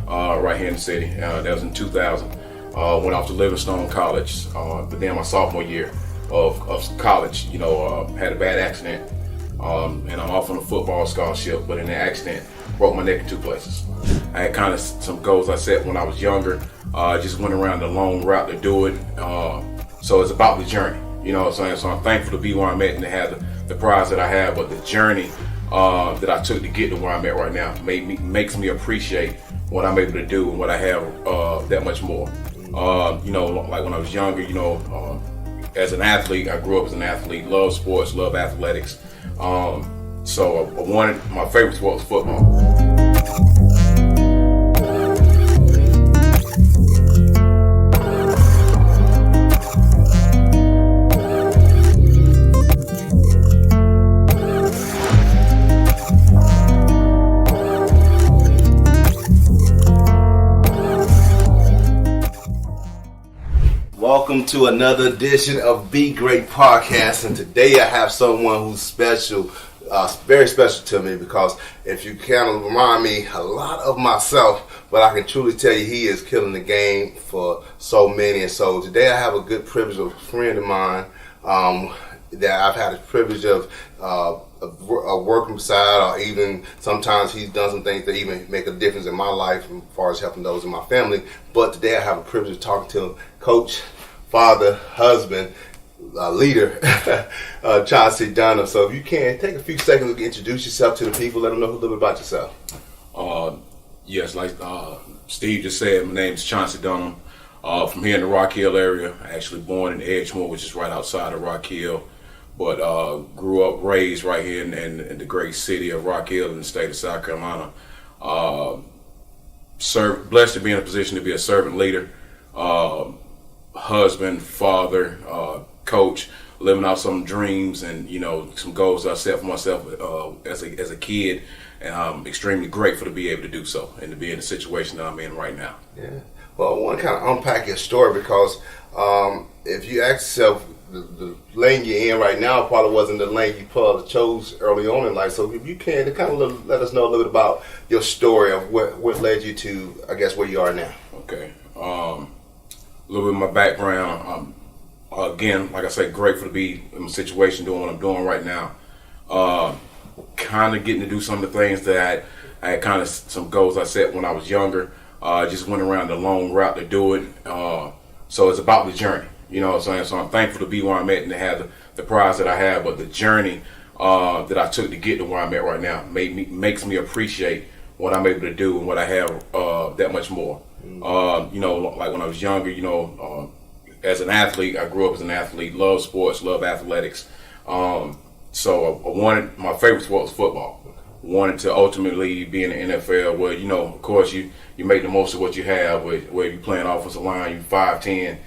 right here in the city. That was in 2000. Went off to Livingstone College, but then my sophomore year of college, had a bad accident, and I'm off on a football scholarship, but in the accident, broke my neck in two places. I had kind of some goals I set when I was younger, just went around the long route to do it, so it's about the journey, so I'm thankful to be where I'm at and to have the prize that I have, but the journey that I took to get to where I'm at right now makes me appreciate what I'm able to do and what I have that much more. Like when I was younger, as an athlete, I grew up as an athlete, love sports, love athletics. So my favorite sport was football. Welcome to another edition of Be Great Podcast, and today I have someone who's special, very special to me, because if you kind of remind me a lot of myself, but I can truly tell you he is killing the game for so many. And so today I have a good privilege of a friend of mine that I've had the privilege of working beside, or even sometimes he's done some things that even make a difference in my life as far as helping those in my family. But today I have a privilege of talking to Coach, father, husband, leader, Chonce Dunham. So if you can, take a few seconds to introduce yourself to the people, let them know a little bit about yourself. Yes, like Steve just said, my name is Chonce Dunham. From here in the Rock Hill area. Actually born in Edgemoor, which is right outside of Rock Hill, but grew up, raised right here in the great city of Rock Hill in the state of South Carolina. Blessed to be in a position to be a servant leader, husband, father, coach, living out some dreams and some goals I set for myself as a kid, and I'm extremely grateful to be able to do so and to be in the situation that I'm in right now. Yeah. Well, I want to kind of unpack your story, because if you ask yourself, the lane you're in right now probably wasn't the lane you probably chose early on in life. So if you can, to kind of let us know a little bit about your story of what led you to, I guess, where you are now. Okay. A little bit of my background. Again, like I say, grateful to be in a situation doing what I'm doing right now. Kind of getting to do some of the things that I had kind of some goals I set when I was younger. Just went around the long route to do it. So it's about the journey, so I'm thankful to be where I'm at and to have the prize that I have, but the journey that I took to get to where I'm at right now makes me appreciate what I'm able to do and what I have that much more. Like when I was younger, as an athlete, I grew up as an athlete, love sports, love athletics. So my favorite sport was football. Wanted to ultimately be in the NFL, where of course you make the most of what you have. Where you playing offensive line, you 5'10",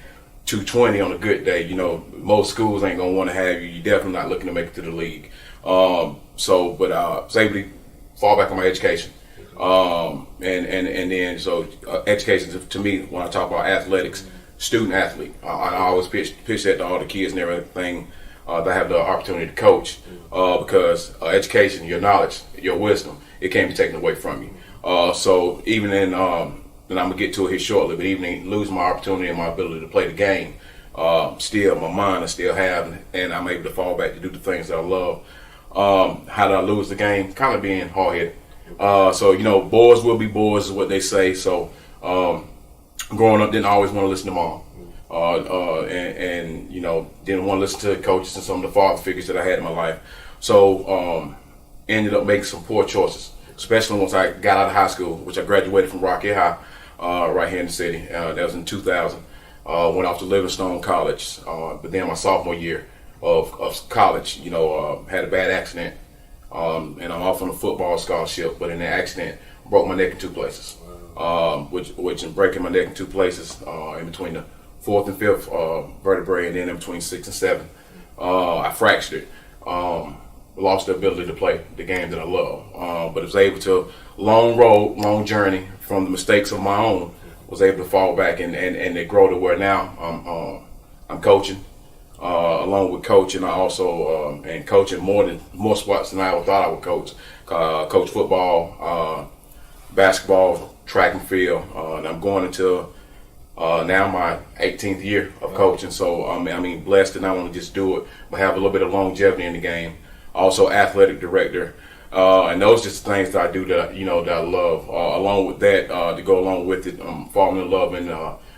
220 on a good day. Most schools ain't gonna want to have you. You're definitely not looking to make it to the league. But I was able to fall back on my education, and then education to me, when I talk about athletics, student athlete. I always pitch that to all the kids and everything. That have the opportunity to coach, because education, your knowledge, your wisdom, it can't be taken away from you. So even in, and I'm gonna get to it here shortly, but even in losing my opportunity and my ability to play the game, still my mind I still have, and I'm able to fall back to do the things that I love. How did I lose the game? Kind of being hard-headed. So boys will be boys is what they say. So growing up, didn't always want to listen to mom. And didn't want to listen to coaches and some of the father figures that I had in my life. So ended up making some poor choices, especially once I got out of high school, which I graduated from Rock Hill High, right here in the city. That was in 2000. Went off to Livingstone College, but then my sophomore year of college, had a bad accident, and I'm off on a football scholarship, but in the accident, broke my neck in two places, which in breaking my neck in two places, in between the fourth and fifth vertebrae, and then in between 6 and 7, I fractured it. Lost the ability to play the game that I love, but was able to, long journey from the mistakes of my own, was able to fall back and they grow to where now I'm coaching. Along with coaching, I also and coaching more sports than I ever thought I would coach. Coach football, basketball, track and field, and I'm going into now my 18th year of coaching. So I mean, blessed to not only just do it, but have a little bit of longevity in the game. Also, athletic director, and those just things that I do that that I love. Along with that, to go along with it, I'm falling in love in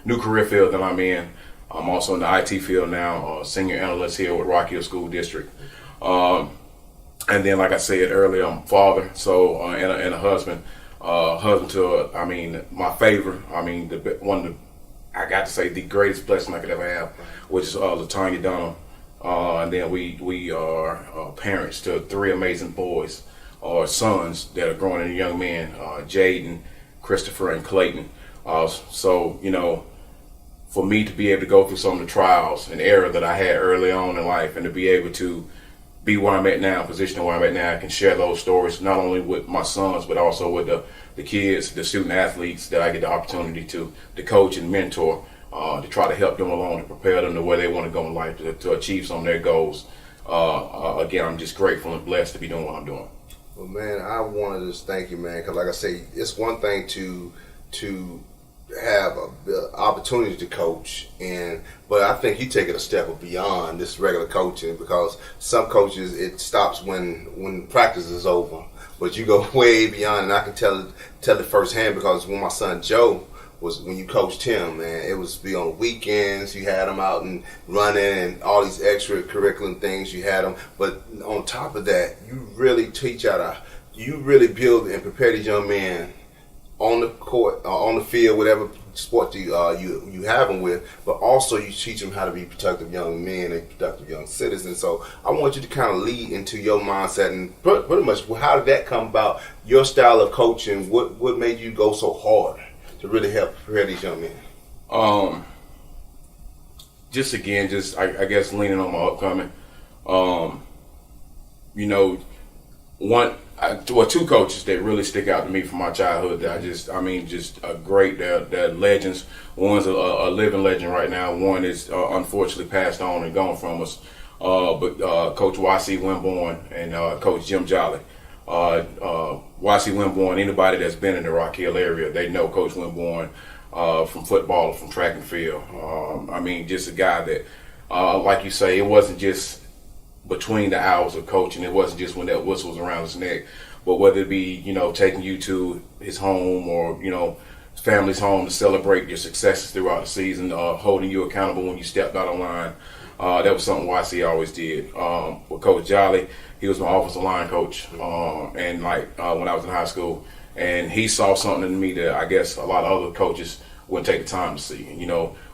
new career field that I'm in. I'm also in the IT field now, senior analyst here with Rock Hill School District. And then, like I said earlier, I'm a father, so and a husband. Husband to, my favorite. I got to say the greatest blessing I could ever have, which is LaTanya Dunham. And then we are parents to 3 amazing boys, or sons that are growing into young men, Jaden, Christopher, and Clayton. So, for me to be able to go through some of the trials and error that I had early on in life, and to be able to be where I'm at now, position where I'm at now, I can share those stories not only with my sons, but also with the kids, the student athletes that I get the opportunity to coach and mentor, to try to help them along, to prepare them to where they want to go in life, to achieve some of their goals. Again, I'm just grateful and blessed to be doing what I'm doing. Well, man, I want to just thank you, man, because like I say, it's one thing to have the opportunity to coach, but I think you take it a step beyond this regular coaching, because some coaches, it stops when practice is over, but you go way beyond. And I can tell it firsthand, because when my son Joe when you coached him, man, it was be on weekends. You had him out and running and all these extracurricular things. You had him, but on top of that, you really you really build and prepare these young men on the court, on the field, whatever sport you have them with, but also you teach them how to be productive young men and productive young citizens. So I want you to kind of lead into your mindset, and pretty much how did that come about, your style of coaching, what made you go so hard to really help prepare these young men? I guess leaning on my upcoming, two coaches that really stick out to me from my childhood that just a great, they're legends. One's a living legend right now. One is unfortunately passed on and gone from us. But Coach Y.C. Winborn and Coach Jim Jolly. Y.C. Winborn, anybody that's been in the Rock Hill area, they know Coach Winborn from football, from track and field. Just a guy that, like you say, it wasn't just between the hours of coaching. It wasn't just when that whistle was around his neck, but whether it be, taking you to his home or, his family's home to celebrate your successes throughout the season, holding you accountable when you stepped out of line. That was something YC always did. With Coach Jolly, he was my offensive line coach, when I was in high school, and he saw something in me that I guess a lot of other coaches wouldn't take the time to see.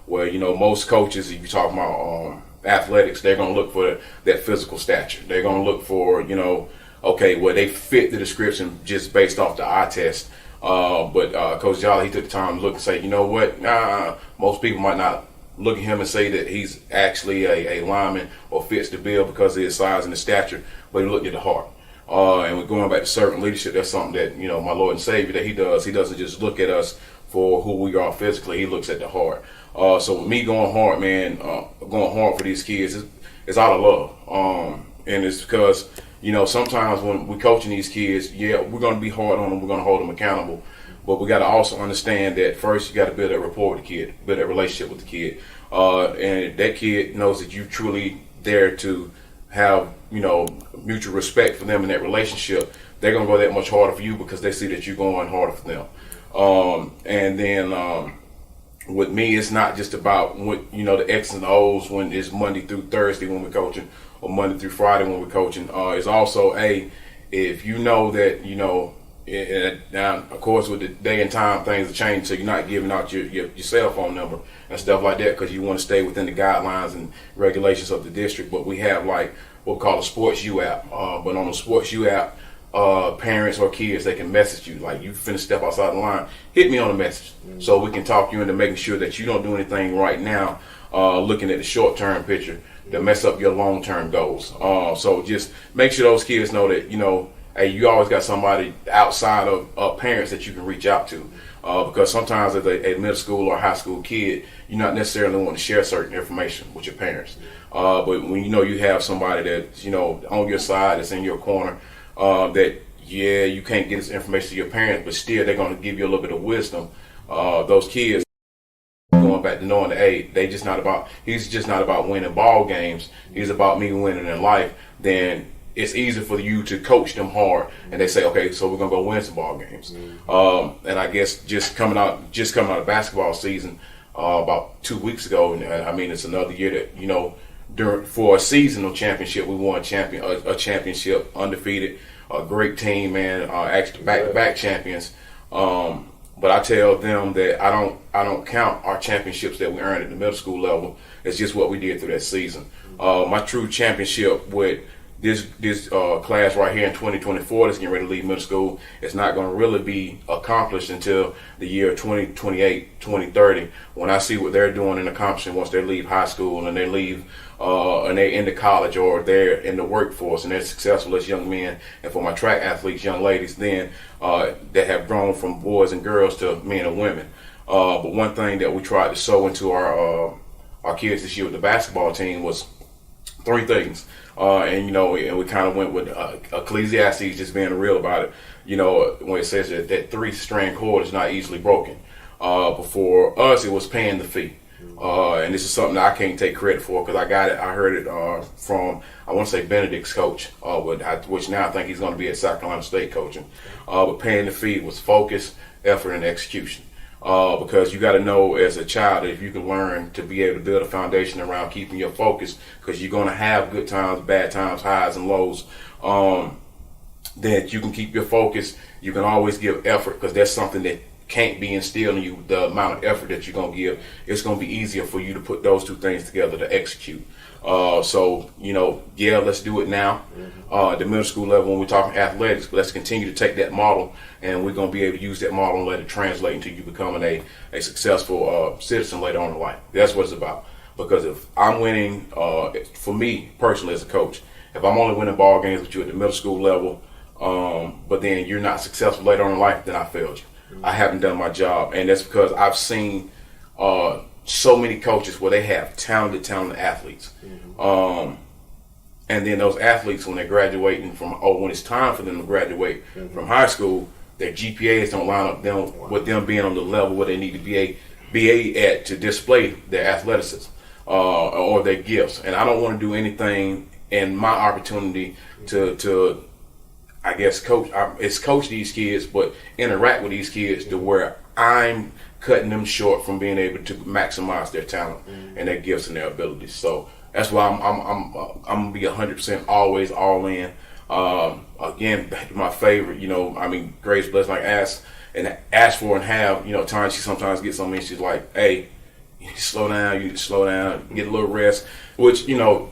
Most coaches, if you talk about athletics, they're going to look for that physical stature. They're going to look for, they fit the description just based off the eye test. But Coach Jolly, he took the time to look and say, most people might not look at him and say that he's actually a lineman or fits the bill because of his size and his stature, but he looked at the heart. And we're going back to servant leadership. That's something that, my Lord and Savior, that he does. He doesn't just look at us for who we are physically. He looks at the heart. So with me going hard, man, going hard for these kids, it's out of love. And it's because, sometimes when we're coaching these kids, we're going to be hard on them. We're going to hold them accountable. But we got to also understand that first you got to build that rapport with the kid, build that relationship with the kid. And that kid knows that you truly there to have, mutual respect for them in that relationship. They're going to go that much harder for you because they see that you're going harder for them. And then with me, it's not just about the X's and O's when it's Monday through Thursday when we're coaching, or Monday through Friday when we're coaching. It's also, if you know that, now, of course, with the day and time, things have changed, so you're not giving out your cell phone number and stuff like that because you want to stay within the guidelines and regulations of the district. But we have what we call a Sports U app. But on the Sports U app, parents or kids, they can message you. Like, you finna step outside the line, hit me on a message so we can talk you into making sure that you don't do anything right now, looking at the short-term picture that mess up your long-term goals. So just make sure those kids know that, you always got somebody outside of parents that you can reach out to. Because sometimes as a middle school or high school kid, you're not necessarily want to share certain information with your parents. But when you have somebody that's, on your side, that's in your corner, that yeah, you can't get this information to your parents, but still they're going to give you a little bit of wisdom. Those kids going back to knowing that, hey, he's just not about winning ball games. He's about me winning in life. Then it's easy for you to coach them hard, and they say, okay, so we're gonna go win some ball games. And I guess just coming out of basketball season about 2 weeks ago, and I mean it's another year that for a seasonal championship we won a championship undefeated, a great team, man, actually back-to-back champions. But I tell them that I don't count our championships that we earned at the middle school level. It's just what we did through that season. My true championship with this class right here in 2024 that's getting ready to leave middle school, it's not going to really be accomplished until the year 2028, 2030, when I see what they're doing and accomplishing once they leave high school and they leave and they're into college or they're in the workforce and they're successful as young men. And for my track athletes, young ladies, then that have grown from boys and girls to men and women. But one thing that we tried to sow into our kids this year with the basketball team was 3 things. And we kind of went with Ecclesiastes, just being real about it. When it says that 3-strand cord is not easily broken. But for us, it was paying the fee. And this is something that I can't take credit for because I heard it from, I want to say Benedict's coach, which now I think he's going to be at South Carolina State coaching. But paying the fee was focus, effort, and execution. Because you got to know as a child that if you can learn to be able to build a foundation around keeping your focus, because you're going to have good times, bad times, highs and lows, that you can keep your focus. You can always give effort because that's something that can't be instilled in you. The amount of effort that you're going to give, it's going to be easier for you to put those 2 things together to execute. Let's do it now. At the middle school level, when we're talking athletics, let's continue to take that model, and we're going to be able to use that model and let it translate into you becoming a successful citizen later on in life. That's what it's about. Because if I'm winning, for me personally as a coach, if I'm only winning ball games with you at the middle school level, but then you're not successful later on in life, then I failed you. I haven't done my job, and that's because I've seen so many coaches where they have talented athletes. And then those athletes, when they're graduating when it's time for them to graduate from high school, their GPAs don't line up with them being on the level where they need to be at to display their athleticism or their gifts. And I don't want to do anything in my opportunity to I guess coach these kids, but interact with these kids to where I'm cutting them short from being able to maximize their talent and their gifts and their abilities. So that's why I'm gonna be 100% always all in. Again, back to my favorite, Grace Bless, like ask for and have. Times she sometimes gets on me. She's like, "Hey, you need to slow down, get a little rest." Which I know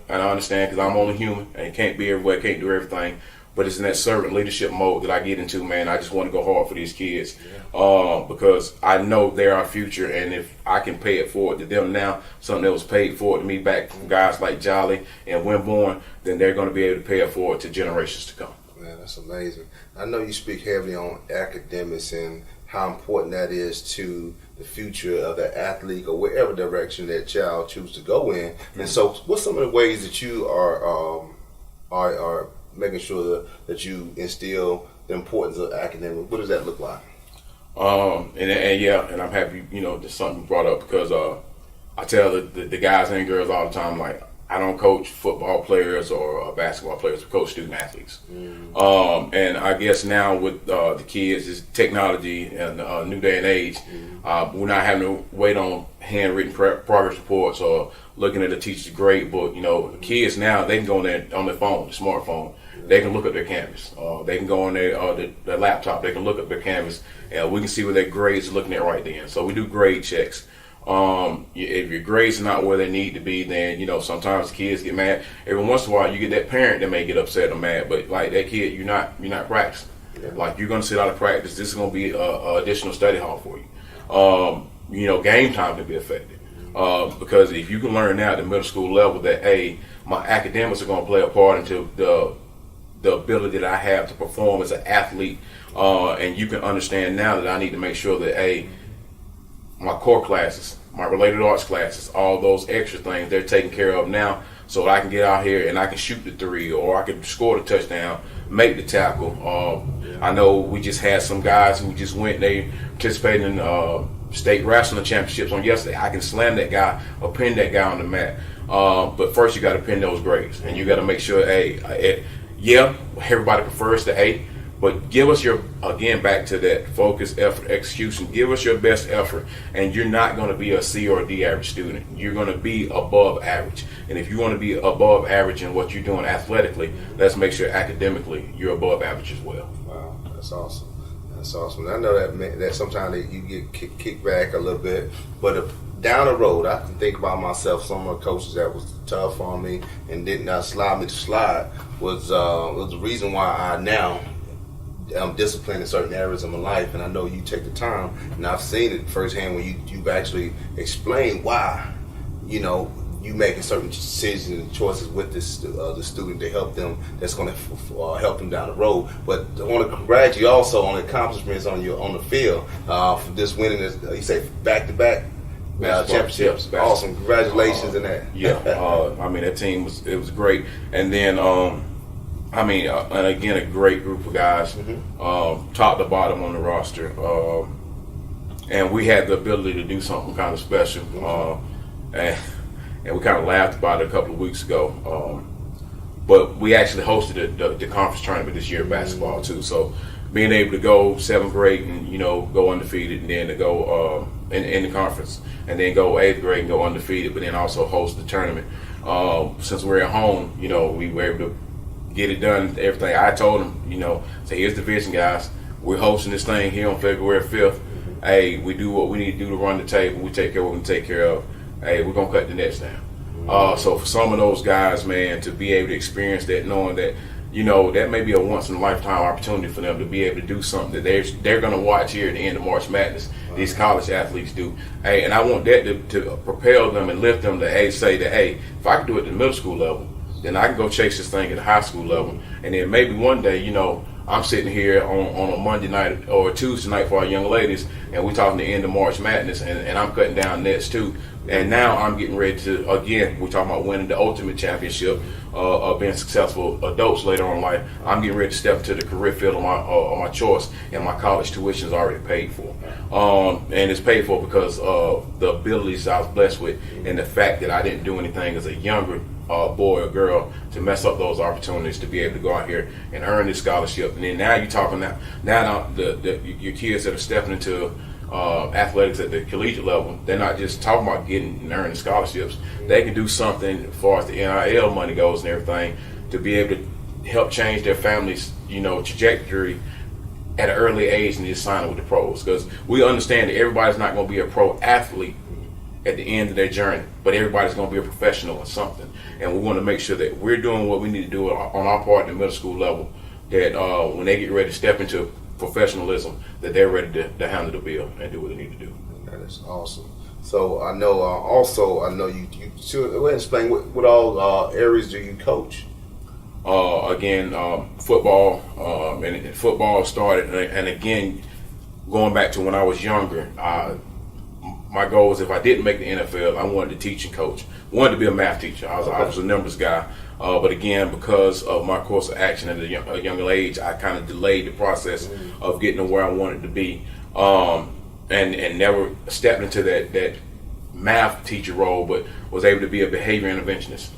and I understand because I'm only human and can't be everywhere, can't do everything. But it's in that servant leadership mode that I get into, man. I just want to go hard for these kids because I know they're our future, and if I can pay it forward to them now, something that was paid forward to me back from guys like Jolly and Winborn, then they're going to be able to pay it forward to generations to come. Man, that's amazing. I know you speak heavily on academics and how important that is to the future of the athlete or whatever direction that child chooses to go in. And so, what's some of the ways that you are making sure that you instill the importance of academics? What does that look like? And I'm happy, there's something you brought up because I tell the guys and girls all the time, like, I don't coach football players or basketball players. I coach student athletes. And I guess now with the kids, is technology and new day and age, we're not having to wait on handwritten progress reports or looking at a teacher's grade book. Kids now, they can go on their phone, the smartphone. They can look at their canvas. They can go on their laptop. They can look at their canvas, and we can see what their grades are looking at right then. So we do grade checks. If your grades are not where they need to be, then sometimes kids get mad. Every once in a while, you get that parent that may get upset or mad, but like that kid, you're not practicing. Yeah. Like you're gonna sit out of practice. This is gonna be a additional study hall for you. Game time can be affected because if you can learn now at the middle school level that my academics are gonna play a part into the ability that I have to perform as an athlete, and you can understand now that I need to make sure that my core classes, my related arts classes, all those extra things, they're taken care of now so that I can get out here and I can shoot the 3 or I can score the touchdown make the tackle. I know we just had some guys who just went, they participated in state wrestling championships on yesterday. I can slam that guy or pin that guy on the mat. But first you got to pin those grades, and you got to make sure, everybody prefers the A, but give us again, back to that focus, effort, execution. Give us your best effort, and you're not going to be a C or a D average student. You're going to be above average. And if you want to be above average in what you're doing athletically, let's make sure academically you're above average as well. Wow, that's awesome. That's awesome. And I know that sometimes you get kicked back a little bit, but down the road, I can think about myself. Some of the coaches that was tough on me and did not slide me to slide was the reason why I now am disciplined in certain areas of my life. And I know you take the time, and I've seen it firsthand when you've actually explained why, you making certain decisions and choices with this the student to help them. That's going to help them down the road. But I want to congratulate you also on the accomplishments on the field for this winning this. You say back-to-back championships. Awesome, congratulations in that. That team was great, and then and again a great group of guys, top to bottom on the roster, and we had the ability to do something kind of special, and we kind of laughed about it a couple of weeks ago, but we actually hosted the conference tournament this year in basketball too. So being able to go 7th grade and go undefeated, and then to go in the conference, and then go 8th grade and go undefeated, but then also host the tournament. Since we're at home, we were able to get it done. Everything I told them, say, here's the vision, guys. We're hosting this thing here on February 5th. Hey, we do what we need to do to run the table. We take care of what we can take care of. Hey, we're gonna cut the nets down. So for some of those guys, man, to be able to experience that, knowing that that may be a once in a lifetime opportunity for them to be able to do something that they're going to watch here at the end of March Madness. These college athletes do. Hey, and I want that to propel them and lift them to say that, hey, if I can do it at the middle school level, then I can go chase this thing at the high school level. And then maybe one day, I'm sitting here on a Monday night or a Tuesday night for our young ladies, and we're talking the end of March Madness, and I'm cutting down nets too. And now I'm getting ready to, again, we're talking about winning the ultimate championship, of being successful adults later on in life. I'm getting ready to step into the career field of my choice, and my college tuition is already paid for. And it's paid for because of the abilities I was blessed with, and the fact that I didn't do anything as a younger boy or girl to mess up those opportunities to be able to go out here and earn this scholarship. And then now you're talking now your kids that are stepping into athletics at the collegiate level, they're not just talking about getting and earning scholarships. They can do something as far as the NIL money goes and everything to be able to help change their family's trajectory at an early age and just sign up with the pros. Because we understand that everybody's not going to be a pro athlete at the end of their journey, but everybody's going to be a professional in something. And we want to make sure that we're doing what we need to do on our part at the middle school level, that when they get ready to step into professionalism, that they're ready to handle the bill and do what they need to do. That is awesome. So I know you should go ahead and explain what all areas do you coach? Again, football, and football started, and again, going back to when I was younger, my goal was if I didn't make the NFL, I wanted to teach and coach. I wanted to be a math teacher. I was a numbers guy. But again, because of my course of action at a younger age, I kind of delayed the process of getting to where I wanted to be, and never stepped into that math teacher role, but was able to be a behavior interventionist.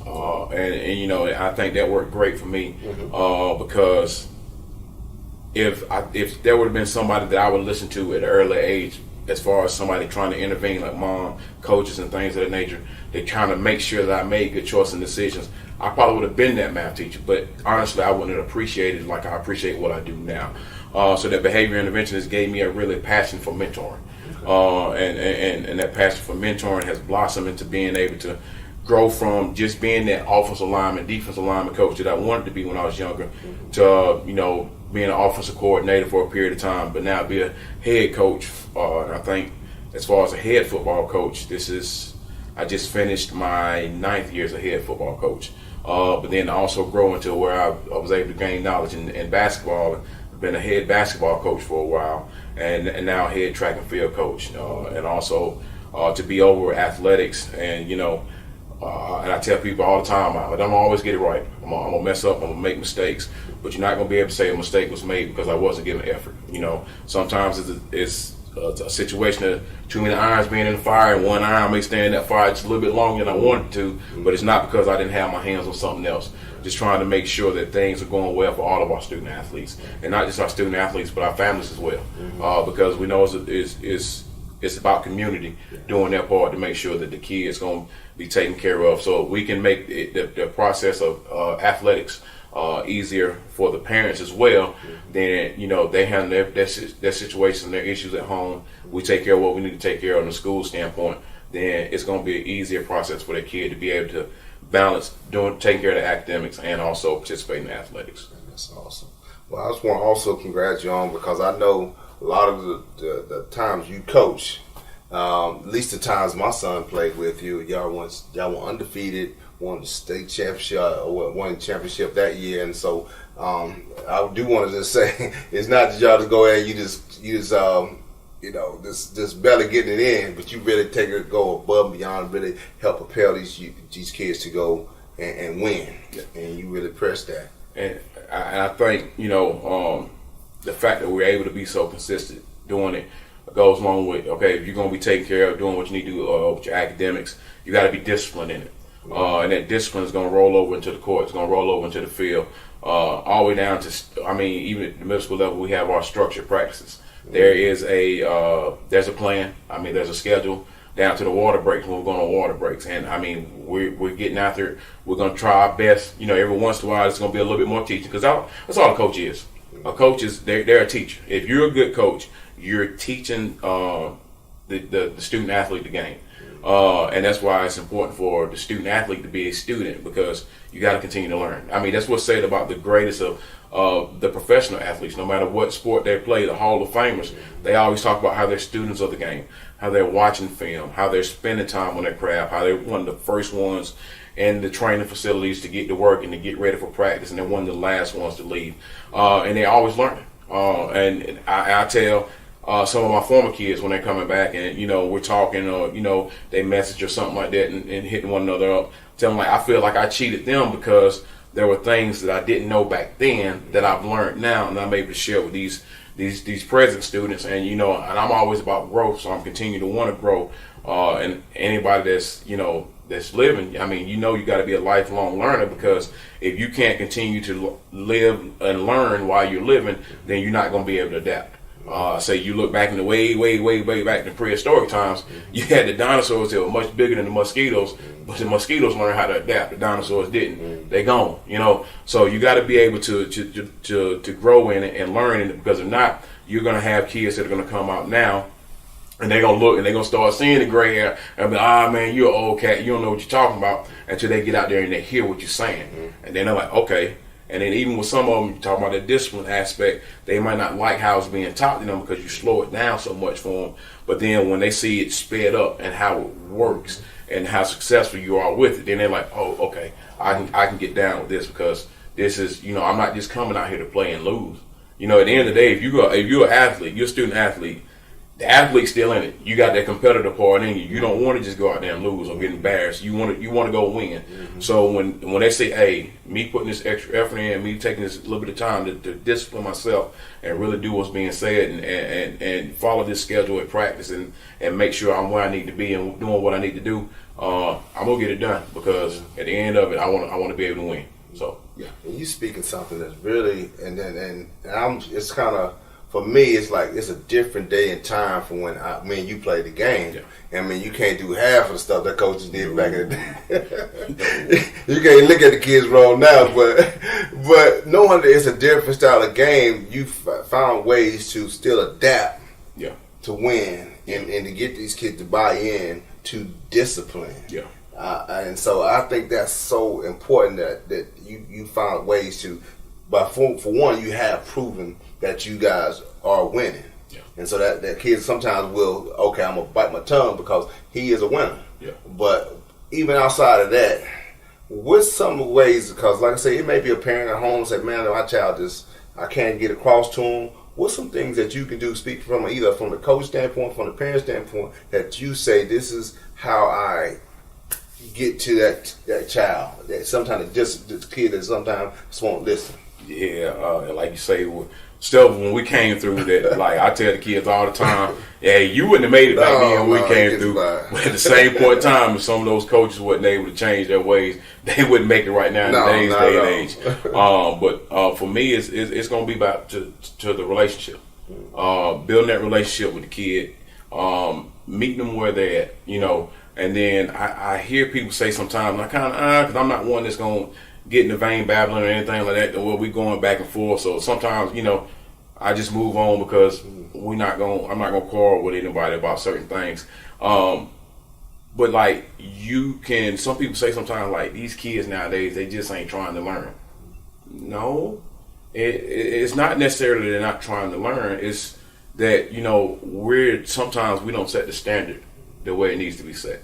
And I think that worked great for me, because if there would have been somebody that I would listen to at an early age, as far as somebody trying to intervene, like mom, coaches, and things of that nature, they trying to make sure that I made good choices and decisions, I probably would have been that math teacher. But honestly, I wouldn't have appreciated it like I appreciate what I do now. So that behavior interventionist gave me a really passion for mentoring, and that passion for mentoring has blossomed into being able to grow from just being that offensive lineman, defensive lineman coach that I wanted to be when I was younger, to being an offensive coordinator for a period of time, but now be a head coach. And I think as far as a head football coach, I just finished my 9th year as a head football coach. But then also grow into where I was able to gain knowledge in basketball. I've been a head basketball coach for a while, and now head track and field coach, and also to be over athletics. And And I tell people all the time, I don't always get it right. I'm gonna mess up. I'm gonna make mistakes, but you're not gonna be able to say a mistake was made because I wasn't giving effort. Sometimes it's a situation of too many irons being in the fire, and one iron may stay in that fire just a little bit longer than I wanted to, but it's not because I didn't have my hands on something else. Just trying to make sure that things are going well for all of our student athletes, and not just our student athletes, but our families as well, because we know it's about community doing their part to make sure that the kids going to be taken care of, so we can make the process of athletics easier for the parents as well. Then they handle their situations, their issues at home. We take care of what we need to take care of on the school standpoint. Then it's going to be an easier process for their kid to be able to balance taking care of the academics and also participate in athletics. That's awesome. Well, I just want to also congratulate you on, because I know a lot of the times you coach, at least the times my son played with you, y'all were undefeated, won the state championship, or won the championship that year. And so I do want to just say, it's not that y'all just go ahead, you just this barely getting it in, but you really go above and beyond, really help propel these kids to go and win, and you really press that. And I think the fact that we're able to be so consistent doing it goes along with, okay, if you're going to be taking care of doing what you need to do with your academics, you got to be disciplined in it. And that discipline is going to roll over into the court. It's going to roll over into the field, all the way down to, even at the middle school level, we have our structured practices. There's a plan. There's a schedule down to the water breaks when we're going on water breaks. And we're getting out there. We're going to try our best. Every once in a while, it's going to be a little bit more teaching, because that's all a coach is. A coach is they're a teacher. If you're a good coach, you're teaching the student athlete the game. And that's why it's important for the student athlete to be a student, because you got to continue to learn. That's what's said about the greatest of the professional athletes. No matter what sport they play, the Hall of Famers, they always talk about how they're students of the game, how they're watching film, how they're spending time on their craft, how they're one of the first ones in the training facilities to get to work and to get ready for practice, and they're one of the last ones to leave. And they're always learning. And I tell some of my former kids when they're coming back and, we're talking, or, they message or something like that and hitting one another up, tell them, I feel like I cheated them because there were things that I didn't know back then that I've learned now, and I'm able to share with these present students. And, and I'm always about growth, so I'm continuing to want to grow. And anybody that's living, you got to be a lifelong learner, because if you can't continue to live and learn while you're living, then you're not going to be able to adapt. Say you look back in the way back in the prehistoric times, you had the dinosaurs that were much bigger than the mosquitoes, but the mosquitoes learned how to adapt. The dinosaurs didn't. They gone. So you got to be able to grow in it and learn in it, because if not, you're going to have kids that are going to come out now, and they're going to look and they're going to start seeing the gray hair and be, man, you're an old cat. You don't know what you're talking about, until they get out there and they hear what you're saying. And then they're like, okay. And then even with some of them, talking about the discipline aspect, they might not like how it's being taught to them because you slow it down so much for them. But then when they see it sped up and how it works and how successful you are with it, then they're like, oh, okay, I can get down with this, because this is, I'm not just coming out here to play and lose. At the end of the day, if you're an athlete, you're a student athlete, the athlete's still in it. You got that competitive part in you. You don't want to just go out there and lose or get embarrassed. You want to go win. So when they say, hey, me putting this extra effort in, me taking this little bit of time to discipline myself and really do what's being said and follow this schedule at practice and make sure I'm where I need to be and doing what I need to do, I'm gonna get it done, because at the end of it, I want to be able to win. So yeah, and you speaking something that's really and it's kind of. For me, it's like it's a different day and time from when me and you played the game. Yeah. You can't do half of the stuff that coaches did back in the day. You can't look at the kids roll now, but knowing that it's a different style of game, you found ways to still adapt to win and to get these kids to buy in to discipline. Yeah. And so I think that's so important that you found ways to, but for one, you have proven that you guys are winning. Yeah. And so that kid sometimes will, okay, I'm going to bite my tongue because he is a winner. Yeah. But even outside of that, what's some ways, because like I say, it may be a parent at home say, man, my child I can't get across to him. What's some things that you can do, speak from either from the coach standpoint, from the parent standpoint, that you say, this is how I get to that child? That sometimes just the kid that sometimes just won't listen. Yeah, like you say, stuff when we came through that, like I tell the kids all the time, yeah, you wouldn't have made it back then when we came through. But at the same point in time, if some of those coaches wasn't able to change their ways, they wouldn't make it right now in today's day and age. But for me, it's going to be about to the relationship, building that relationship with the kid, meeting them where they're at, And then I hear people say sometimes, I kind of, because I'm not one that's going to get in the vein babbling or anything like that, where we going back and forth. So sometimes, I just move on because I'm not gonna quarrel with anybody about certain things. But like some people say sometimes, like, these kids nowadays, they just ain't trying to learn. No, it's not necessarily they're not trying to learn. It's that, sometimes we don't set the standard the way it needs to be set.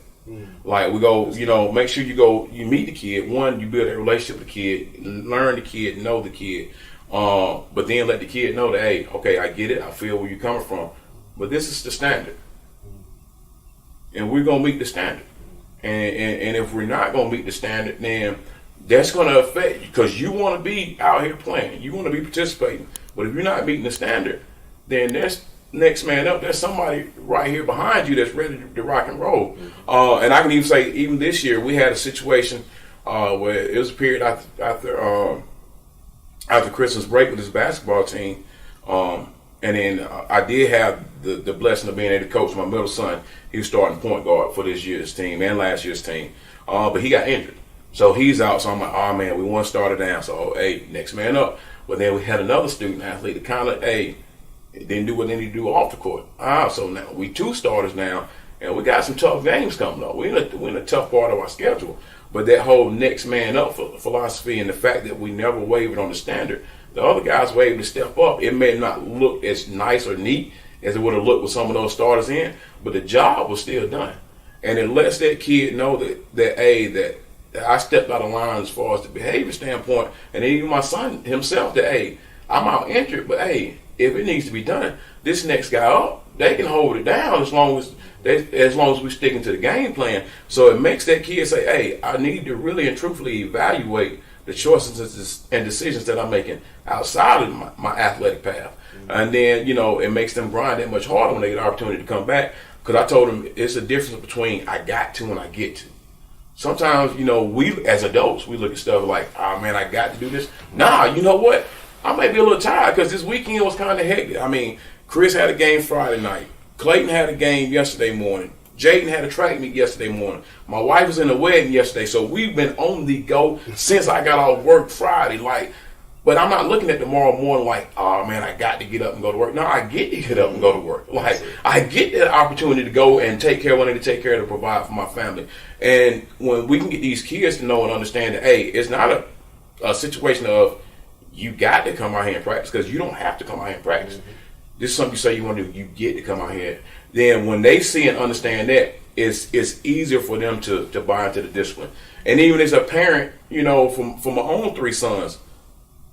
Like we go, make sure you meet the kid. One, you build a relationship with the kid, learn the kid, know the kid. But then let the kid know that, hey, okay, I get it. I feel where you're coming from. But this is the standard. And we're going to meet the standard. And if we're not going to meet the standard, then that's going to affect you because you want to be out here playing. You want to be participating. But if you're not meeting the standard, then there's next man up. There's somebody right here behind you that's ready to rock and roll. And I can even say, even this year, we had a situation where it was a period after Christmas break with his basketball team. And then I did have the blessing of being able to coach my middle son. He was starting point guard for this year's team and last year's team. But he got injured. So he's out. So I'm like, oh, man, we want to start it down. So, hey, next man up. But then we had another student athlete that kind of, didn't do what they need to do off the court. So now we 2 starters now, and we got some tough games coming up. We're in a tough part of our schedule. But that whole next man up philosophy and the fact that we never wavered on the standard, the other guys were able to step up. It may not look as nice or neat as it would have looked with some of those starters in, but the job was still done. And it lets that kid know that I stepped out of line as far as the behavior standpoint, and even my son himself, that, I'm out injured, but if it needs to be done, this next guy up, they can hold it down as long as we're sticking to the game plan. So it makes that kid say, I need to really and truthfully evaluate the choices and decisions that I'm making outside of my athletic path. And then, it makes them grind that much harder when they get the opportunity to come back. Because I told them it's a difference between I got to and I get to. Sometimes, we as adults, we look at stuff like, oh man, I got to do this. Nah, you know what? I may be a little tired because this weekend was kind of hectic. I mean, Chris had a game Friday night. Clayton had a game yesterday morning. Jaden had a track meet yesterday morning. My wife was in a wedding yesterday, so we've been on the go since I got off work Friday. But I'm not looking at tomorrow morning like, oh man, I got to get up and go to work. No, I get to get up and go to work. I get that opportunity to go and take care of what I need to take care of to provide for my family. And when we can get these kids to know and understand that, it's not a situation of you got to come out here and practice, because you don't have to come out here and practice. This is something you say you want to do. You get to come out here. Then when they see and understand that, it's easier for them to buy into the discipline. And even as a parent, from my own 3 sons,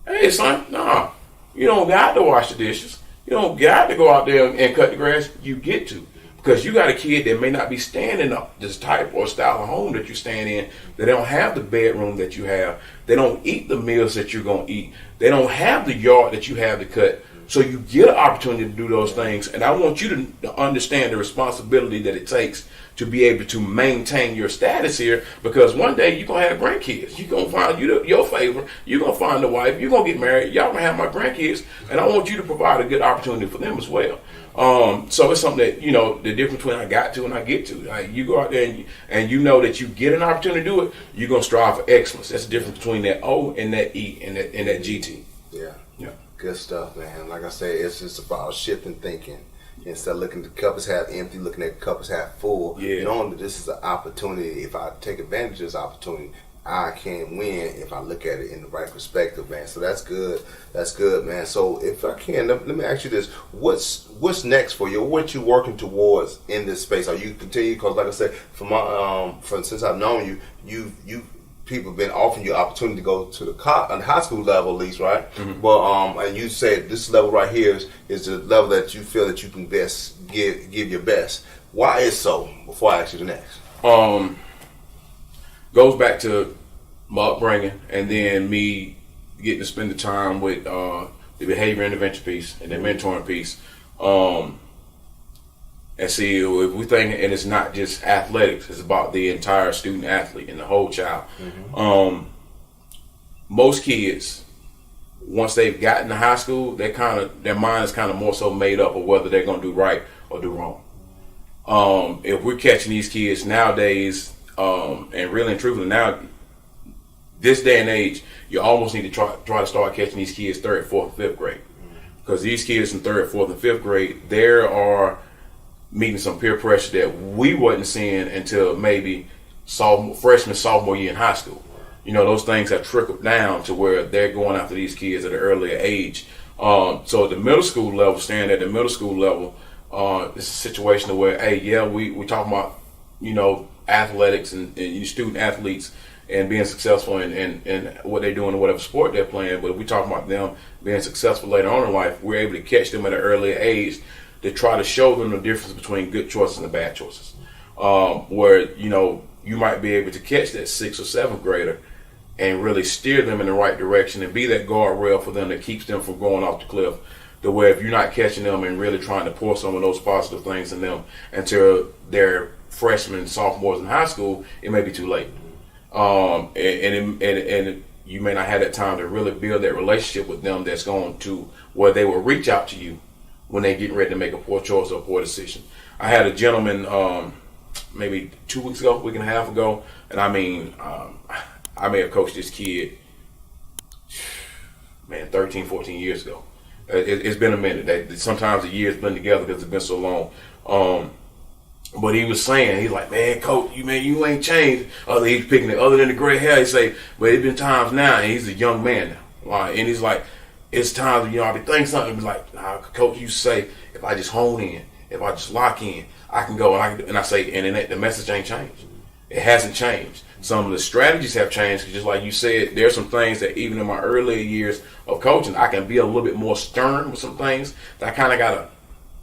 hey son, nah, you don't got to wash the dishes. You don't got to go out there and cut the grass. You get to. Because you got a kid that may not be staying in this type or style of home that you're staying in. They don't have the bedroom that you have. They don't eat the meals that you're going to eat. They don't have the yard that you have to cut. So you get an opportunity to do those things. And I want you to understand the responsibility that it takes to be able to maintain your status here, because one day you're going to have grandkids. You're going to find your favor. You're going to find the wife. You're going to get married. Y'all going to have my grandkids. And I want you to provide a good opportunity for them as well. So it's something that, the difference between I got to and I get to. Like, you go out there and you know that you get an opportunity to do it, you're going to strive for excellence. That's the difference between that O and that E and that GT. Yeah. Good stuff, man. Like I said, it's just about shifting thinking. Instead of looking at the cup as half empty, looking at the cup as half full, knowing that this is an opportunity. If I take advantage of this opportunity, I can win if I look at it in the right perspective, man. So that's good. That's good, man. So if I can, let me ask you this: What's next for you? What you working towards in this space? Are you continue? Because, like I said, since I've known you, people have been offering you opportunity to go to the high school level, at least, right? Mm-hmm. But and you said this level right here is the level that you feel that you can best give your best. Why is so? Before I ask you the next. goes back to my upbringing, and then me getting to spend the time with the behavior intervention piece and the mentoring piece. And see, if we think, and it's not just athletics, it's about the entire student athlete and the whole child. Most kids, once they've gotten to high school, their mind is kind of more so made up of whether they're going to do right or do wrong. If we're catching these kids nowadays, and really and truthfully now, this day and age, you almost need to try to start catching these kids 3rd, 4th, 5th grade. Because these kids in 3rd, 4th, and 5th grade, there are meeting some peer pressure that we wasn't seeing until maybe freshman, sophomore year in high school. Those things have trickled down to where they're going after these kids at an earlier age. So at the middle school level, staying at the middle school level, it's a situation where, hey, yeah, we talking about, athletics and student athletes and being successful in what they're doing in whatever sport they're playing. But if we talking about them being successful later on in life, we're able to catch them at an earlier age to try to show them the difference between good choices and bad choices. Where, you might be able to catch that 6th or 7th grader and really steer them in the right direction and be that guardrail for them that keeps them from going off the cliff. To where if you're not catching them and really trying to pour some of those positive things in them until they're freshmen, sophomores in high school, it may be too late. And you may not have that time to really build that relationship with them that's going to where they will reach out to you when they're getting ready to make a poor choice or a poor decision. I had a gentleman maybe 2 weeks ago, week and a half ago, and I mean, I may have coached this kid, 13, 14 years ago. It's been a minute. Sometimes the years blend together because it's been so long. But he was saying, he's like, man, coach, you ain't changed. He's picking it other than the gray hair. He say, but it's been times now, and he's a young man now. And he's like, it's times, I'll be thinking something. He's like, nah, coach, you say, if I just hone in, if I just lock in, I can go. And I say, and then the message ain't changed. It hasn't changed. Some of the strategies have changed. Just like you said, there's some things that even in my earlier years of coaching, I can be a little bit more stern with some things that I kind of got to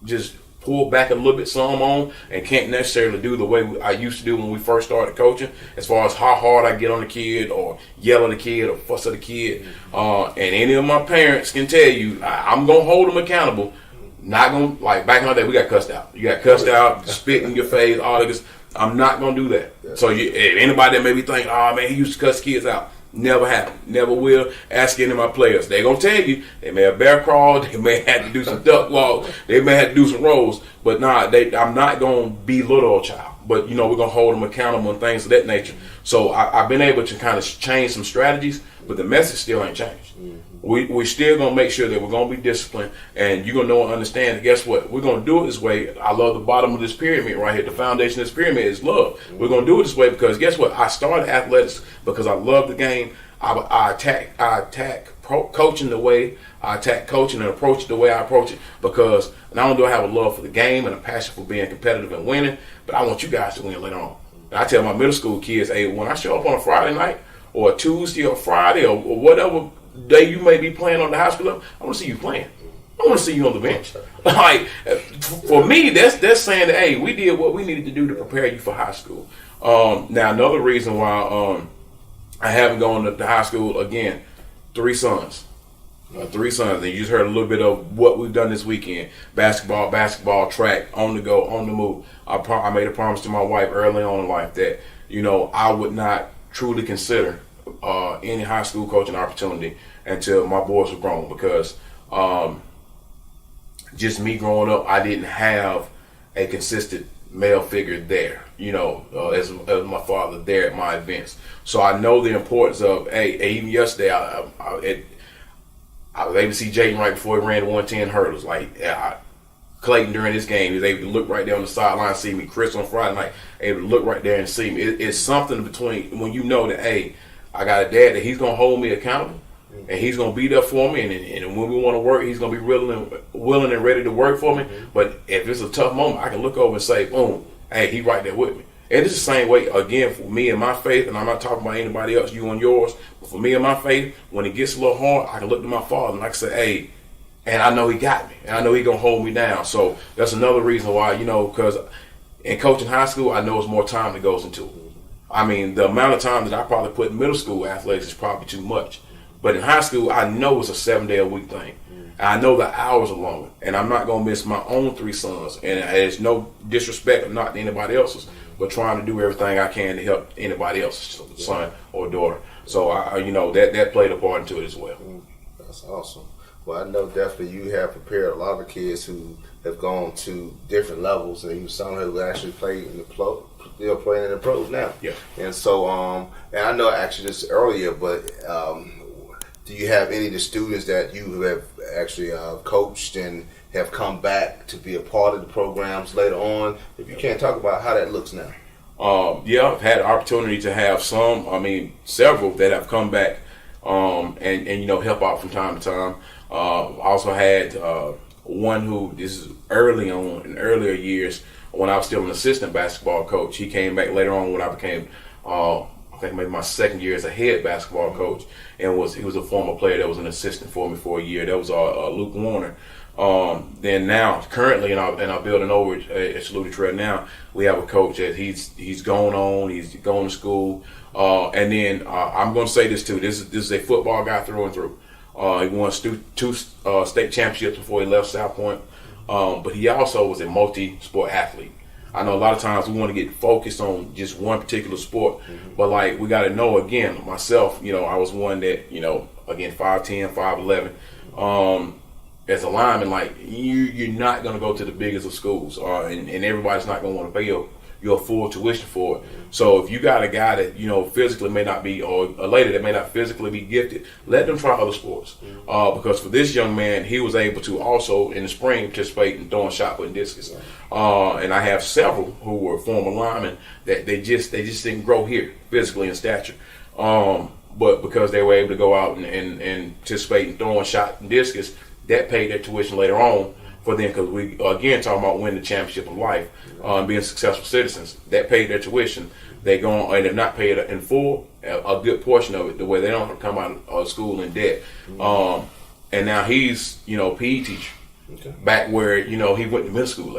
just pull back a little bit some on and can't necessarily do the way I used to do when we first started coaching, as far as how hard I get on the kid or yell at the kid or fuss at the kid. And any of my parents can tell you, I'm going to hold them accountable. Not going to, like back in the day, we got cussed out. You got cussed out, spit in your face, all of this. I'm not going to do that. Yeah. So if anybody that may be thinking, oh man, he used to cuss kids out. Never happened. Never will. Ask any of my players. They're going to tell you they may have bear crawled. They may have to do some duck walks. They may have to do some rolls. But I'm not going to belittle a child. But, we're going to hold them accountable and things of that nature. So I've been able to kind of change some strategies, but the message still ain't changed. Mm-hmm. We're still going to make sure that we're going to be disciplined, and you're going to know and understand that, guess what? We're going to do it this way. I love the bottom of this pyramid right here. The foundation of this pyramid is love. Mm-hmm. We're going to do it this way because, guess what? I started athletics because I love the game. I attack coaching the way I attack coaching and approach it the way I approach it, because not only do I have a love for the game and a passion for being competitive and winning, but I want you guys to win later on. And I tell my middle school kids, hey, when I show up on a Friday night or a Tuesday or Friday or whatever day you may be playing on the high school level, I want to see you playing. I want to see you on the bench. Like, for me, that's saying that, hey, we did what we needed to do to prepare you for high school. Now, another reason why I haven't gone to high school, again, 3 sons. 3 sons. And you just heard a little bit of what we've done this weekend. Basketball, track, on the go, on the move. I made a promise to my wife early on in life that, I would not truly consider any high school coaching opportunity until my boys were grown, because just me growing up, I didn't have a consistent male figure there, as my father there at my events. So I know the importance of, even yesterday, I was able to see Jayden right before he ran the 110 hurdles. Clayton during this game, he was able to look right there on the sideline and see me. Chris on Friday night, able to look right there and see me. It's something between when you know that, I got a dad that he's going to hold me accountable, and he's going to be there for me, and when we want to work, he's going to be willing and ready to work for me. Mm-hmm. But if it's a tough moment, I can look over and say, boom, he right there with me. And it's the same way, again, for me and my faith, and I'm not talking about anybody else, you and yours, but for me and my faith, when it gets a little hard, I can look to my father and I can say, and I know he got me, and I know he's going to hold me down. So that's another reason why, because in coaching high school, I know it's more time that goes into it. I mean, the amount of time that I probably put in middle school athletics is probably too much. But in high school, I know it's a 7-day-a-week thing. I know the hours are longer, and I'm not gonna miss my own 3 sons. And it's no disrespect or not to anybody else's, but trying to do everything I can to help anybody else's son or daughter. So I that played a part into it as well. That's awesome. Well, I know definitely you have prepared a lot of kids who have gone to different levels, and you some who actually played in the pro, still playing in the pros now. Yeah. And so, and I know actually this earlier, but do you have any of the students that you have actually coached and have come back to be a part of the programs later on? If you can't talk about how that looks now. Yeah, I've had the opportunity to have several that have come back and help out from time to time. I also had one who, this is early on in earlier years when I was still an assistant basketball coach. He came back later on when I became I think maybe my second year as a head basketball coach, and he was a former player that was an assistant for me for a year. That was Luke Warner. Then now, currently, in our building over at Saluda Trail now, we have a coach that he's going on. He's going to school, and then I'm going to say this too. This is a football guy through and through. He won two state championships before he left South Point, but he also was a multi-sport athlete. I know a lot of times we want to get focused on just one particular sport, but like we got to know, again, myself, I was one that, again, 5'10", 5'11", as a lineman, like you're not going to go to the biggest of schools, and everybody's not going to want to pay your full tuition for it. So if you got a guy that physically may not be, or a lady that may not physically be gifted, let them try other sports. Because for this young man, he was able to also in the spring participate in throwing shot put and discus. And I have several who were former linemen that they just didn't grow here physically in stature. But because they were able to go out and participate in throwing shot and discus, that paid their tuition later on for them, because we again talking about winning the championship of life, being successful citizens. That paid their tuition. They go on, and if not paid in full, a good portion of it, the way they don't have to come out of school in debt. And now he's PE teacher. Okay. Back where he went to middle school,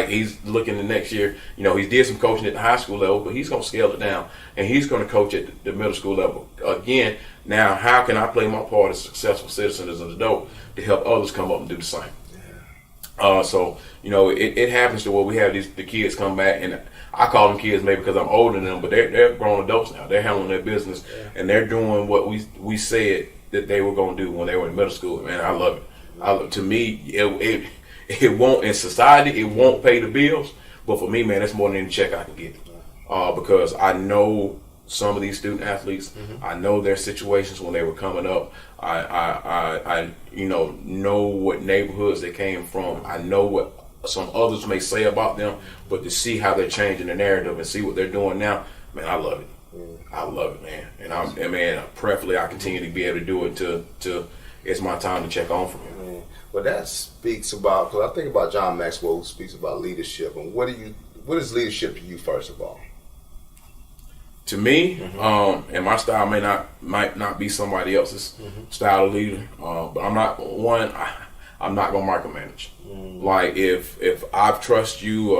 he's looking the next year. He did some coaching at the high school level, but he's gonna scale it down, and he's gonna coach at the middle school level again. Now, how can I play my part as a successful citizen as an adult to help others come up and do the same? So it happens to where we have the kids come back, and I call them kids maybe because I'm older than them, but they're grown adults now. They're handling their business, and they're doing what we said that they were gonna do when they were in middle school. Man, I love it. To me, it won't, in society, it won't pay the bills, but for me, man, that's more than any check I can get, because I know some of these student athletes. I know their situations when they were coming up. I know what neighborhoods they came from. I know what some others may say about them, but to see how they're changing the narrative and see what they're doing now, man, I love it. I love it, man. And preferably I continue to be able to do it to it's my time to check on for him. Well, that speaks about, because I think about John Maxwell, who speaks about leadership. And what is leadership to you, first of all? To me, and my style might not be somebody else's style of leader, but I'm not gonna micromanage. Like if I trust you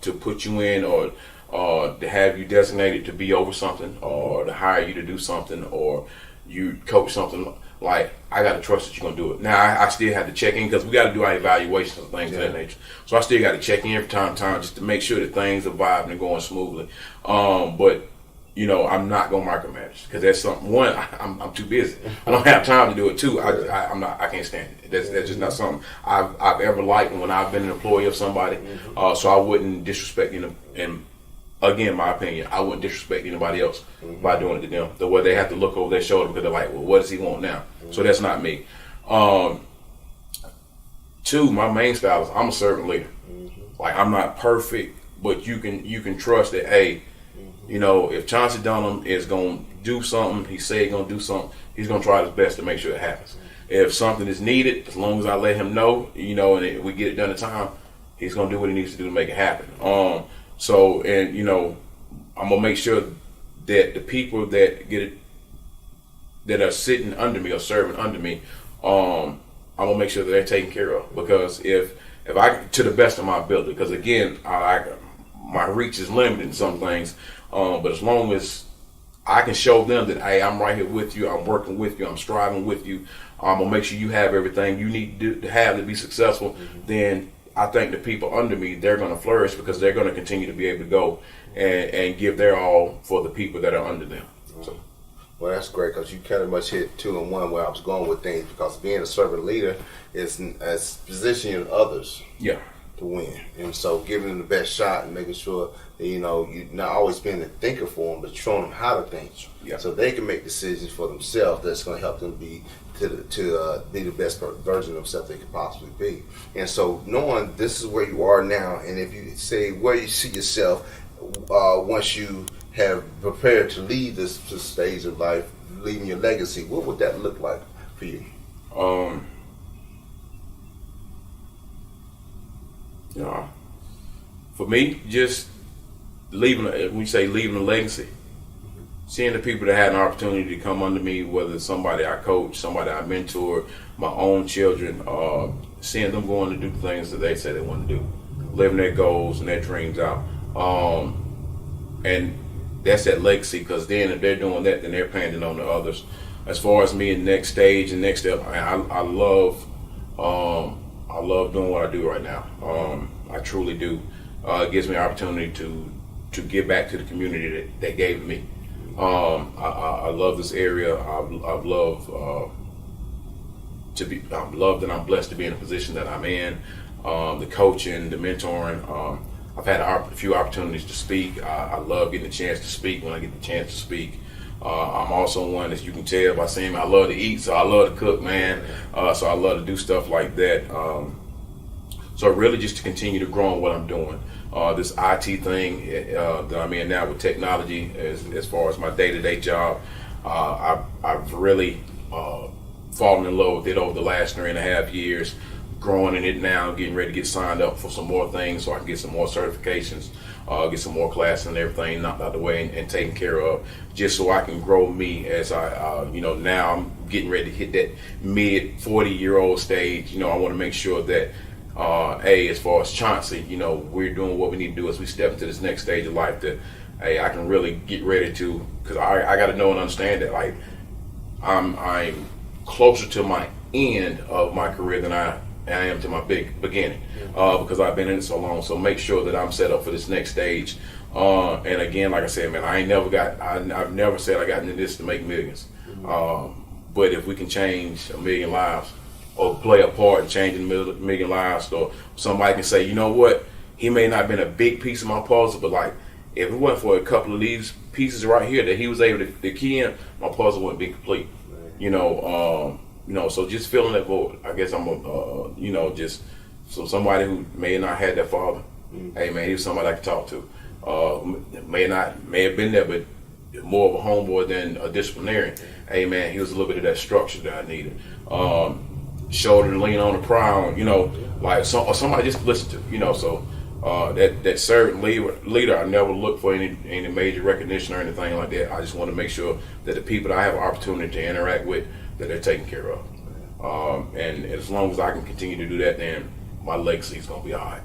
to put you in, or to have you designated to be over something, or to hire you to do something, or you coach something, like I gotta trust that you're gonna do it. Now I still have to check in, because we got to do our evaluations and things of that nature. So I still got to check in from time to time just to make sure that things are vibing and going smoothly. But I'm not gonna micromanage, because that's something. One, I'm too busy. I don't have time to do it. Two, I can't stand it. That's just not something I've ever liked when I've been an employee of somebody. So I wouldn't disrespect and again, my opinion, I wouldn't disrespect anybody else by doing it to them. The way they have to look over their shoulder because they're like, well, what does he want now? So that's not me. Two, my main style is I'm a servant leader. Like, I'm not perfect, but you can trust that, hey, if Chonce Dunham is going to do something, he said he's going to do something, he's going to try his best to make sure it happens. If something is needed, as long as I let him know, and we get it done in time, he's going to do what he needs to do to make it happen. So, and I'm gonna make sure that the people that get it, that are sitting under me or serving under me, I'm gonna make sure that they're taken care of. Because if I, to the best of my ability, because again, my reach is limited in some things. But as long as I can show them that, hey, I'm right here with you, I'm working with you, I'm striving with you, I'm gonna make sure you have everything you need to have to be successful, then I think the people under me, they're gonna flourish because they're gonna continue to be able to go and give their all for the people that are under them. So. Well, that's great because you kind of much hit 2 in 1 where I was going with things, because being a servant leader is positioning others to win. And so giving them the best shot and making sure that, you're not always being a thinker for them, but showing them how to think so they can make decisions for themselves that's going to help them be to be the best version of themselves they could possibly be. And so knowing this is where you are now, and if you say where you see yourself once you have prepared to leave this stage of life, leaving your legacy, what would that look like for you? For me, just leaving. When you say leaving a legacy, seeing the people that had an opportunity to come under me, whether it's somebody I coach, somebody I mentor, my own children, seeing them going to do the things that they say they want to do, living their goals and their dreams out, and that's that legacy. Because then if they're doing that, then they're passing it on to others. As far as me in the next stage and next step, I love doing what I do right now. I truly do. It gives me an opportunity to give back to the community that gave me. I love this area. I'm loved and I'm blessed to be in the position that I'm in. The coaching, the mentoring. I've had a few opportunities to speak. I love getting a chance to speak when I get the chance to speak. I'm also one, as you can tell by seeing me, I love to eat, so I love to cook, man. So I love to do stuff like that. So really just to continue to grow on what I'm doing. This IT thing that I'm in now with technology, as far as my day-to-day job, I've really fallen in love with it over the last 3.5 years. Growing in it now, getting ready to get signed up for some more things so I can get some more certifications, get some more classes and everything knocked out the way and taken care of, just so I can grow me as I, now I'm getting ready to hit that mid 40-year-old stage. I want to make sure that, as far as Chonce, we're doing what we need to do as we step into this next stage of life, that, I can really get ready to, because I got to know and understand that, like, I'm closer to my end of my career than I am to my big beginning, because I've been in it so long. So make sure that I'm set up for this next stage. And again, like I said, man, I've never said I got into this to make millions. But if we can change 1 million lives, or play a part in changing 1 million lives, or somebody can say, you know what, he may not have been a big piece of my puzzle, but like, if it wasn't for a couple of these pieces right here that he was able to key in, my puzzle wouldn't be complete. So just filling that void. I guess I'm just somebody who may not have that father. Hey man, he was somebody I could talk to. May have been there, but more of a homeboy than a disciplinarian. Hey man, he was a little bit of that structure that I needed. Shoulder to lean on, the crown. Like somebody just to listen to. So that servant leader, I never look for any major recognition or anything like that. I just want to make sure that the people that I have an opportunity to interact with, that they're taken care of. And as long as I can continue to do that, then my legacy is going to be all right.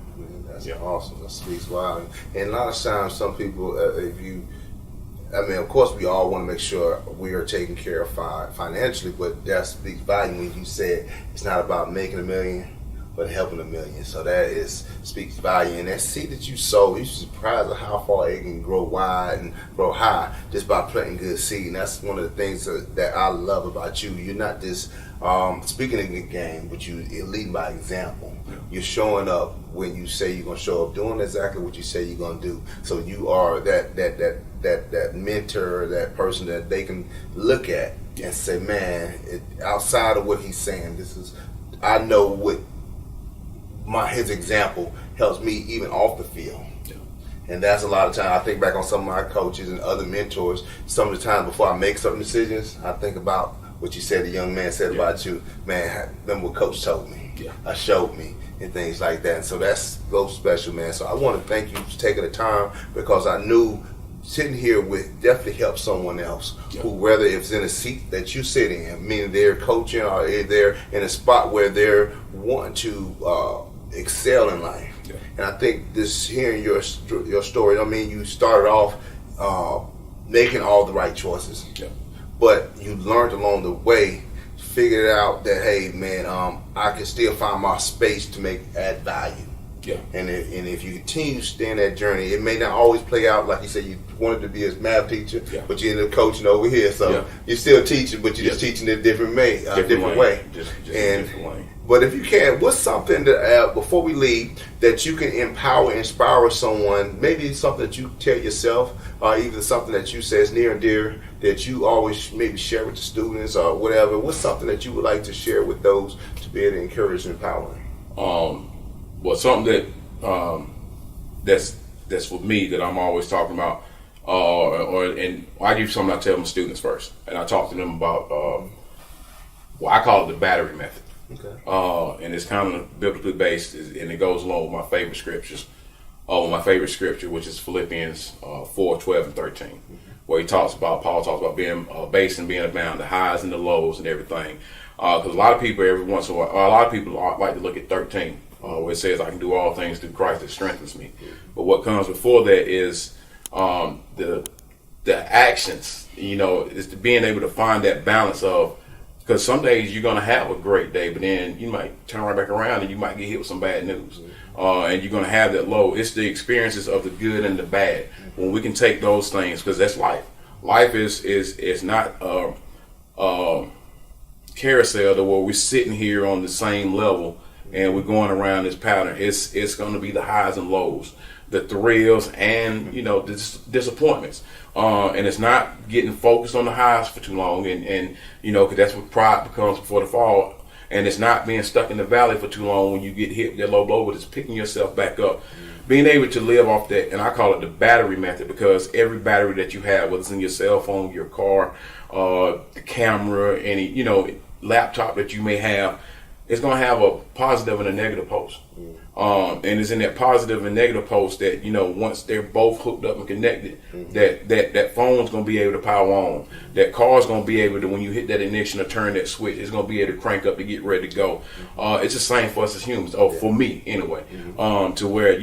That's awesome. That speaks wild. And a lot of times, some people, of course, we all want to make sure we are taken care of financially, but that speaks volume when you said it's not about making $1 million, but helping $1 million. So that speaks volume. And that seed that you sow, you're surprised at how far it can grow wide and grow high just by planting good seed. And that's one of the things that I love about you. You're not just speaking in the game, but you're leading by example. You're showing up when you say you're going to show up, doing exactly what you say you're going to do. So you are that mentor, that person that they can look at and say, man, outside of what he's saying, I know what his example helps me even off the field. And that's a lot of time. I think back on some of my coaches and other mentors. Some of the time before I make certain decisions, I think about what you said, the young man said about you. Man, remember what coach told me. Showed me and things like that. And so that's so special, man. So I want to thank you for taking the time, because I knew sitting here would definitely help someone else who, whether it's in a seat that you're sitting in, meaning they're coaching, or they're in a spot where they're wanting to excel in life. And I think this hearing your story, I mean, you started off making all the right choices, but you learned along the way, figured out that, hey man, I can still find my space to add value. Yeah. And if you continue to stay in that journey, it may not always play out like you said. You wanted to be a math teacher, but you ended up coaching over here. So you're still teaching, but you're just teaching it a different way. Just a different way. But if you can, what's something that before we leave that you can empower, inspire someone? Maybe something that you tell yourself, or even something that you say is near and dear that you always maybe share with the students or whatever. What's something that you would like to share with those to be able to encourage and empower? Well, something that that's for me that I'm always talking about, and I give something I tell my students first, and I talk to them about. Well, I call it the battery method. Okay. And it's kind of biblically based, and it goes along with my favorite scriptures. My favorite scripture, which is Philippians 4:12 and 13, where Paul talks about being base and being abound, the highs and the lows and everything. Because a lot of people, every once in a while, a lot of people like to look at 13. Where it says I can do all things through Christ that strengthens me. But what comes before that is the actions, is being able to find that balance of, because some days you're going to have a great day, but then you might turn right back around and you might get hit with some bad news. And you're going to have that low. It's the experiences of the good and the bad. When we can take those things, because that's life. Life is not carousel to where we're sitting here on the same level and we're going around this pattern. It's going to be the highs and lows, the thrills and the disappointments. And it's not getting focused on the highs for too long, and because that's what pride becomes before the fall. And it's not being stuck in the valley for too long when you get hit with that low blow, but it's picking yourself back up. Being able to live off that, and I call it the battery method, because every battery that you have, whether it's in your cell phone, your car, the camera, any laptop that you may have, it's going to have a positive and a negative post. And it's in that positive and negative post that, once they're both hooked up and connected, that phone's going to be able to power on. That car's going to be able to, when you hit that ignition or turn that switch, it's going to be able to crank up to get ready to go. It's the same for us as humans, for me anyway, to where,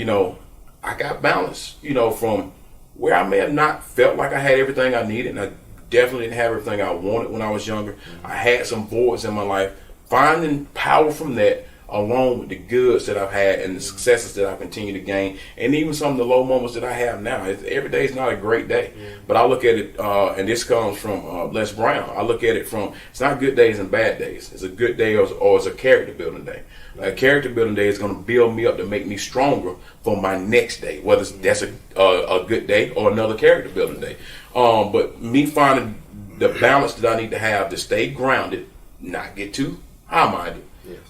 I got balance, from where I may have not felt like I had everything I needed, and I definitely didn't have everything I wanted when I was younger. I had some voids in my life. Finding power from that, along with the goods that I've had and the successes that I continue to gain, and even some of the low moments that I have now. Every day is not a great day, but I look at it, and this comes from Les Brown. I look at it from, it's not good days and bad days. It's a good day or it's a character building day. A character building day is going to build me up to make me stronger for my next day, whether that's a good day or another character building day. But me finding the balance that I need to have to stay grounded, not get too high-minded,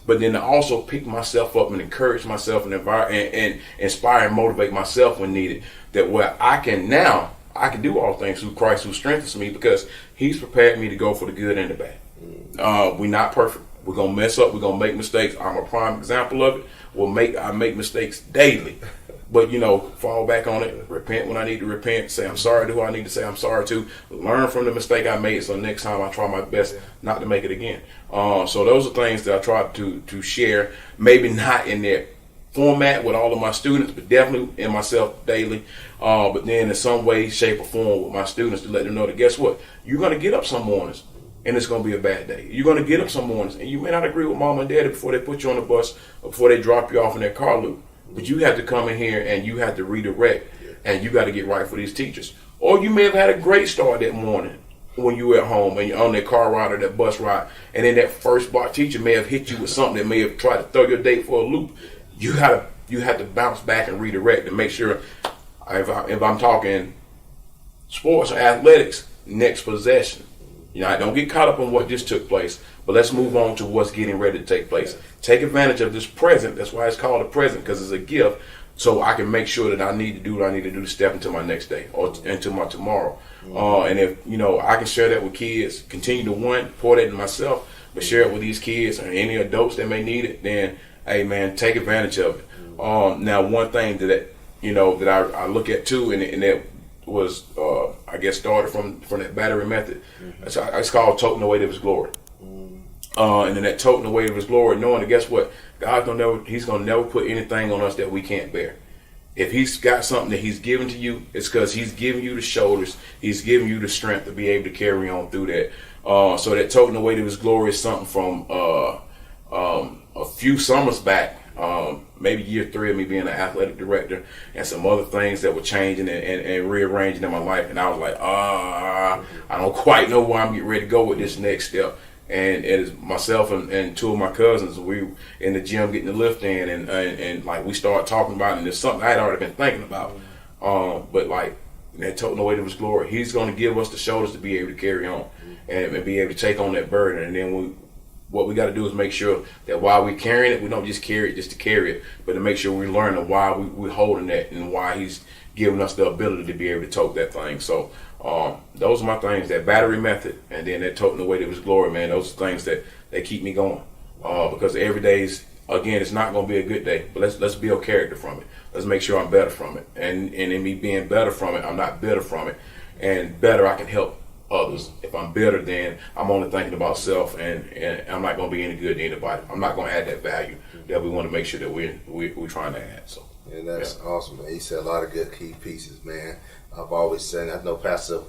but then to also pick myself up and encourage myself and inspire and motivate myself when needed. That where I can do all things through Christ who strengthens me, because He's prepared me to go for the good and the bad. We're not perfect. We're gonna mess up. We're gonna make mistakes. I'm a prime example of it. I make mistakes daily. But, fall back on it, repent when I need to repent, say I'm sorry to who I need to say I'm sorry to, learn from the mistake I made, so next time I try my best not to make it again. So those are things that I try to share, maybe not in that format with all of my students, but definitely in myself daily. But then in some way, shape, or form with my students to let them know that, guess what? You're going to get up some mornings and it's going to be a bad day. You're going to get up some mornings and you may not agree with mom and daddy before they put you on the bus or before they drop you off in their car loop. But you have to come in here and you have to redirect, and you got to get right for these teachers. Or you may have had a great start that morning when you were at home and you're on that car ride or that bus ride, and then that first block teacher may have hit you with something that may have tried to throw your day for a loop. You have to bounce back and redirect and make sure, if I'm talking sports or athletics, next possession. Don't get caught up on what just took place, but let's move on to what's getting ready to take place. Take advantage of this present. That's why it's called a present, because it's a gift, so I can make sure that I need to do what I need to do to step into my next day or into my tomorrow. And if, I can share that with kids, continue to pour that in myself, but share it with these kids or any adults that may need it, then, hey man, take advantage of it. Now, one thing that I look at too, and that was started from that battery method. It's called toting the weight of His glory. And then that toting the weight of his glory, knowing that guess what? He's gonna never put anything on us that we can't bear. If he's got something that he's given to you, it's because he's giving you the shoulders, he's giving you the strength to be able to carry on through that. So that toting the weight of his glory is something from a few summers back, maybe year 3 of me being an athletic director, and some other things that were changing and rearranging in my life. And I was like, I don't quite know where I'm getting ready to go with this next step. And it is myself and 2 of my cousins. We in the gym getting the lift in, and like we started talking about it. And it's something I had already been thinking about. But like that toting the weight of his glory, he's going to give us the shoulders to be able to carry on and be able to take on that burden. And then what we got to do is make sure that while we're carrying it, we don't just carry it just to carry it, but to make sure we learn why we're holding that and why he's giving us the ability to be able to tote that thing. So those are my things, that battery method, and then that toting the weight of his glory, man. Those are things that keep me going, because every day's, again, it's not going to be a good day, but let's build character from it. Let's make sure I'm better from it, and in me being better from it, I'm not bitter from it, and better I can help others. If I'm bitter, then I'm only thinking about self, and I'm not going to be any good to anybody. I'm not going to add that value that we want to make sure that we're trying to add. So. And that's awesome, man. You said a lot of good key pieces, man. I've always said, I know Pastor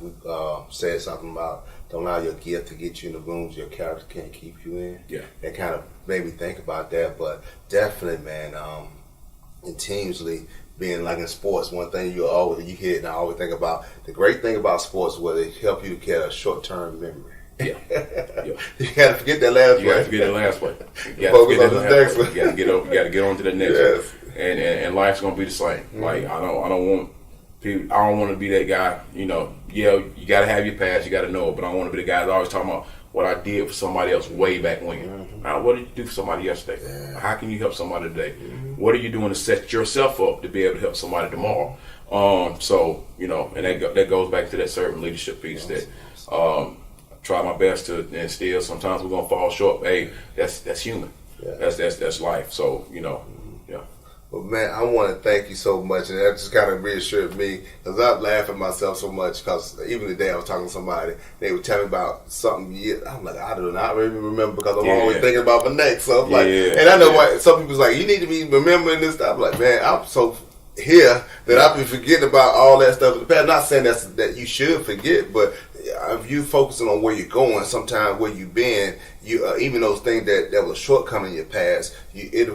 said something about don't allow your gift to get you in the rooms your character can't keep you in. Yeah. That kind of made me think about that, but definitely, man, continuously being like in sports, one thing you hear, and I always think about the great thing about sports where they help you to get a short-term memory. Yeah. You gotta forget that last one. You gotta forget that last one. You Focus on the next one. You gotta get on to the next Yes. one. And life's gonna be the same. Like I don't want people. I don't want to be that guy. You know, you gotta have your past. You gotta know it. But I don't want to be the guy that's always talking about what I did for somebody else way back when. Now, what did you do for somebody yesterday? Yeah. How can you help somebody today? What are you doing to set yourself up to be able to help somebody tomorrow? So and that goes back to that servant leadership piece that. Try my best to instill. Sometimes we're gonna fall short. Hey, that's human. Yeah. That's life. So yeah. Well, man, I want to thank you so much, and that just kind of reassured me because I'm laughing myself so much. Because even today I was talking to somebody, they were telling me about something. I'm like, I do not really remember because I'm always thinking about my next. So I'm like, and I know why some people's like, you need to be remembering this stuff. I'm like, man, I'm so here that I've been forgetting about all that stuff in the past. Not saying that you should forget, but if you focusing on where you're going, sometimes where you've been, even those things that were shortcoming in your past, it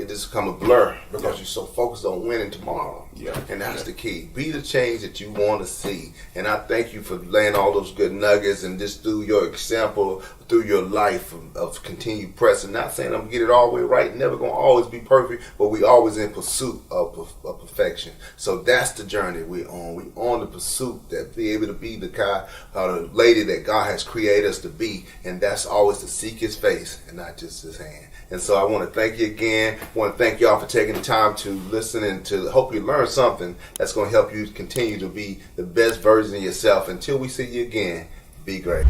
just become a blur because you're so focused on winning tomorrow. Yeah, and that's the key. Be the change that you want to see. And I thank you for laying all those good nuggets and just through your example, through your life of continued pressing. Not saying I'm gonna get it all the way right, never gonna always be perfect, but we always in pursuit of perfection. So that's the journey we're on. We on the pursuit that be able to be the guy or the lady that God has created us to be, and that's always to seek His face and not just His hand. And so I want to thank you again. I want to thank y'all for taking the time to listen and to hope you learn something that's going to help you continue to be the best version of yourself. Until we see you again, be great.